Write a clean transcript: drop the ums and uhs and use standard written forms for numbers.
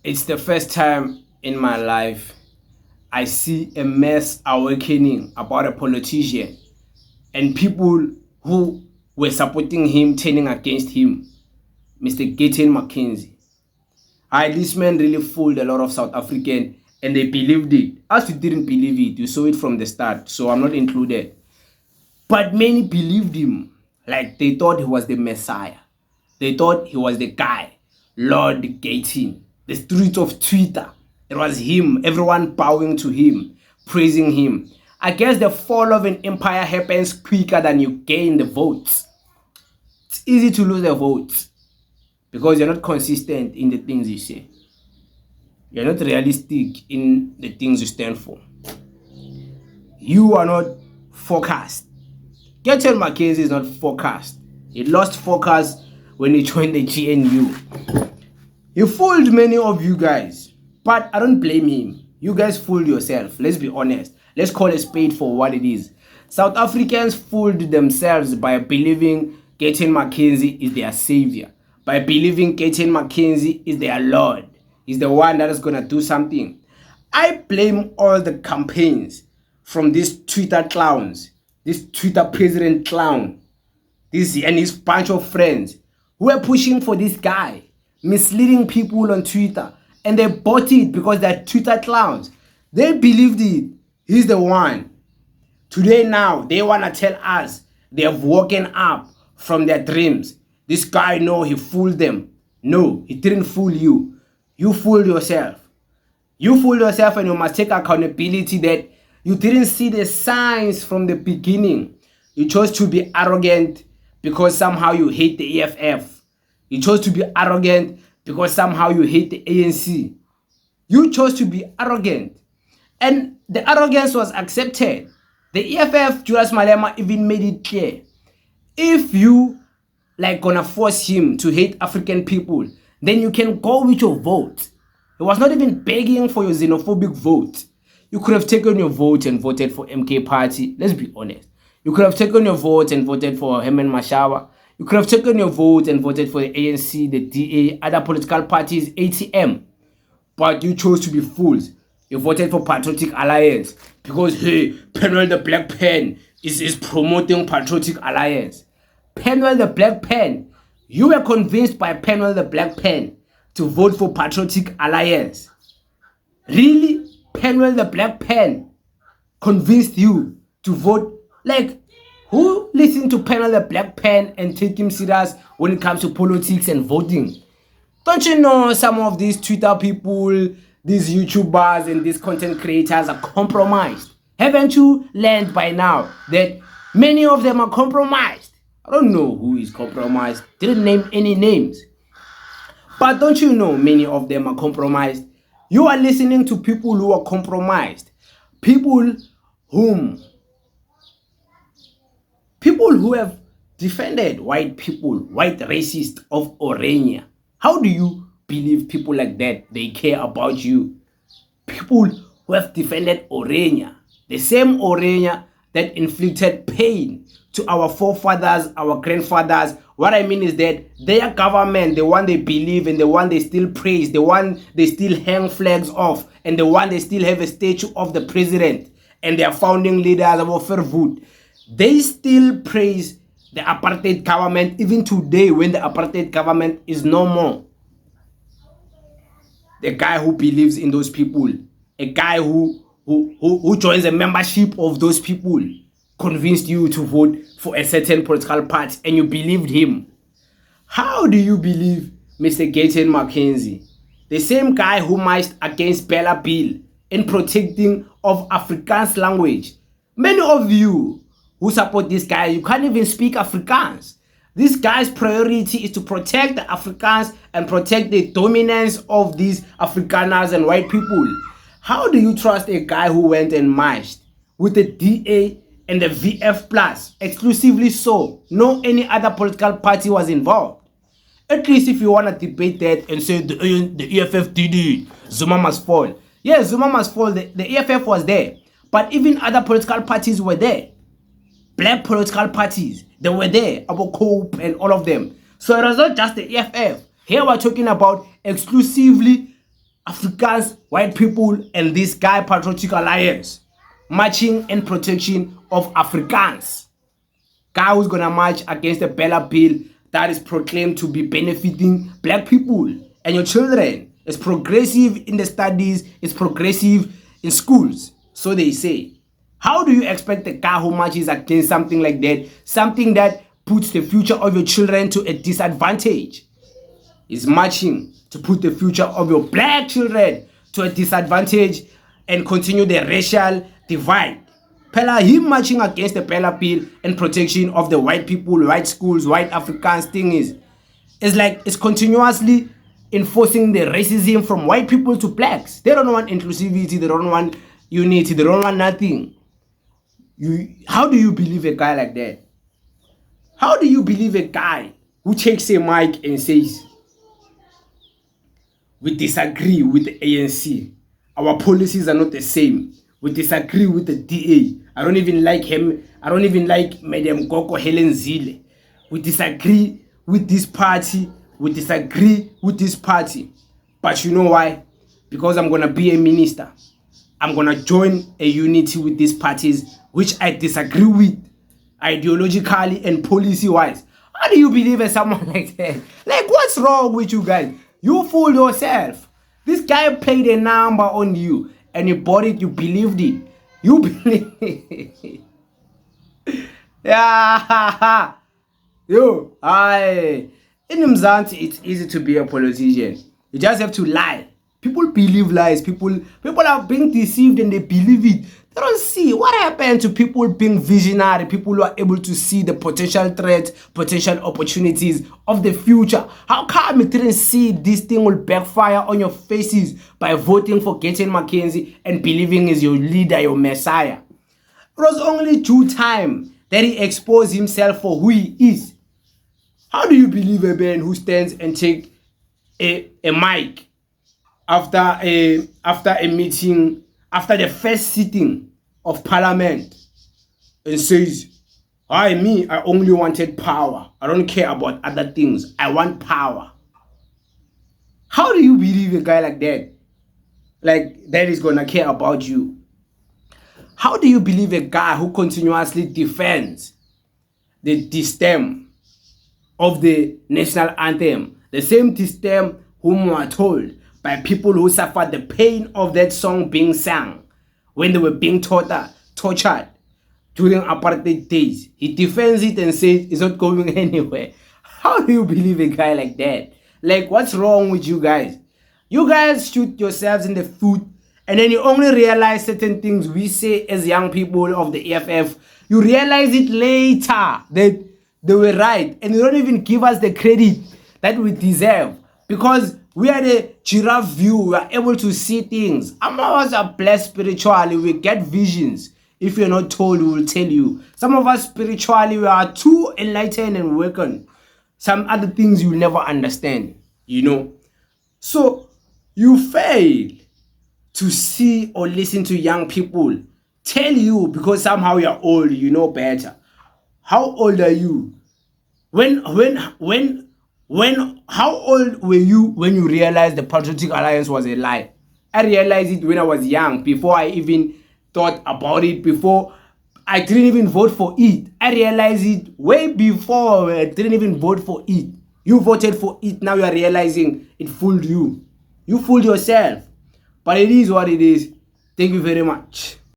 It's the first time in my life I see a mass awakening about a politician and people who were supporting him turning against him, Mr. Gayton Mackenzie. This man really fooled a lot of South Africans and they believed it. As you didn't believe it, you saw it from the start, so I'm not included. But many believed him, like they thought he was the Messiah. They thought he was the guy, Lord Gayton, the streets of Twitter. It was him, everyone bowing to him, praising him. I guess the fall of an empire happens quicker than you gain the votes. It's easy to lose the votes because you're not consistent in the things you say. You're not realistic in the things you stand for. You are not focused. Gayton Mackenzie is not focused. He lost focus when he joined the GNU. He fooled many of you guys, but I don't blame him. You guys fooled yourself. Let's be honest. Let's call a spade for what it is. South Africans fooled themselves by believing Gayton Mackenzie is their savior, by believing Gayton Mackenzie is their Lord. He's the one that is going to do something. I blame all the campaigns from these Twitter clowns, this Twitter president clown, this and his bunch of friends who are pushing for this guy, misleading people on Twitter, and they bought it because they're Twitter clowns. They believed it. He's the one. Today now, they want to tell us they have woken up from their dreams. This guy, no, he fooled them. No, he didn't fool you. You fooled yourself. You fooled yourself, and you must take accountability that you didn't see the signs from the beginning. You chose to be arrogant because somehow you hate the EFF. You chose to be arrogant because somehow you hate the ANC. You chose to be arrogant. And the arrogance was accepted. The EFF, Julius Malema, even made it clear. If you gonna force him to hate African people, then you can go with your vote. He was not even begging for your xenophobic vote. You could have taken your vote and voted for MK Party. Let's be honest. You could have taken your vote and voted for Herman Mashaba. You could have taken your vote and voted for the ANC, the DA, other political parties, ATM. But you chose to be fools. You voted for Patriotic Alliance because, hey, Penwell the Black Pen is promoting Patriotic Alliance. Penwell the Black Pen. You were convinced by Penwell the Black Pen to vote for Patriotic Alliance. Really? Penwell the Black Pen convinced you to vote? Who listened to Penwell the Black Pen and take him serious when it comes to politics and voting? Don't you know some of these Twitter people, these YouTubers and these content creators are compromised? Haven't you learned by now that many of them are compromised? I don't know who is compromised. Didn't name any names. But don't you know many of them are compromised? You are listening to people who are compromised. People who have defended white people, white racists of Orania. How do you believe people like that, they care about you? People who have defended Orania, the same Orania that inflicted pain to our forefathers, our grandfathers. What I mean is that their government, the one they believe in, the one they still praise, the one they still hang flags of, and the one they still have a statue of the president and their founding leaders, our Verwoerd, they still praise the apartheid government even today when the apartheid government is no more. The guy who believes in those people, a guy who joins a membership of those people, convinced you to vote for a certain political party and you believed him. How do you believe Mr. Gayton Mackenzie, the same guy who marched against Bella Bill in protecting of Afrikaans language? Many of you who support this guy, you can't even speak Afrikaans. This guy's priority is to protect the Afrikaans and protect the dominance of these Afrikaners and white people. How do you trust a guy who went and marched with the DA and the VF Plus exclusively so? No any other political party was involved. At least if you want to debate that and say the EFF did it, Zuma must fall. Yes, Zuma must fall. The EFF was there. But even other political parties were there. Black political parties, they were there, about COPE and all of them. So it was not just the EFF. Here we're talking about exclusively Africans, white people, and this guy Patriotic Alliance marching in protection of Africans. Guy who's gonna march against the Bella bill that is proclaimed to be benefiting black people and your children. It's progressive in the studies, it's progressive in schools, so they say. How do you expect a guy who marches against something like that, something that puts the future of your children to a disadvantage? Is marching to put the future of your black children to a disadvantage and continue the racial divide. Pella, him marching against the Pella bill and protection of the white people, white schools, white Africans thing is like it's continuously enforcing the racism from white people to blacks. They don't want inclusivity, they don't want unity, they don't want nothing. How do you believe a guy like that? How do you believe a guy who takes a mic and says, we disagree with the ANC, our policies are not the same, we disagree with the DA, I don't even like him, I don't even like Madam Goko Helen Zille, we disagree with this party, we disagree with this party, but you know why? Because I'm gonna be a minister, I'm gonna join a unity with these parties which I disagree with ideologically and policy wise. How do you believe in someone like that? Like, what's wrong with you guys? You fooled yourself. This guy played a number on you and you bought it, you believed it. You believe. Yeah. Yo, in Mzansi, it's easy to be a politician. You just have to lie. People believe lies. People are being deceived and they believe it. They don't see what happened to people being visionary, people who are able to see the potential threats, potential opportunities of the future. How come you didn't see this thing will backfire on your faces by voting for Gayton McKenzie and believing is your leader, your messiah? It was only due time that he exposed himself for who he is. How do you believe a man who stands and take a mic after a meeting, after the first sitting of parliament, and says, I only wanted power. I don't care about other things. I want power. How do you believe a guy like that? Like, that is gonna care about you? How do you believe a guy who continuously defends the stem of the national anthem, the same stem whom we are told by people who suffered the pain of that song being sung when they were being tortured during apartheid days? He defends it and says it's not going anywhere. How do you believe a guy like that? Like, what's wrong with you guys? You guys shoot yourselves in the foot and then you only realize certain things we say as young people of the EFF. You realize it later that they were right and you don't even give us the credit that we deserve, because we are the giraffe view. We are able to see things. Some of us are blessed spiritually. We get visions. If you're not told, we will tell you. Some of us spiritually, we are too enlightened and awakened. Some other things you will never understand, you know. So you fail to see or listen to young people tell you, because somehow you're old, you know better. How old are you? How old were you when you realized the Patriotic Alliance was a lie? I realized it when I was young, before I even thought about it, before I didn't even vote for it. I realized it way before I didn't even vote for it. You voted for it, now you are realizing it fooled you. You fooled yourself. But it is what it is. Thank you very much.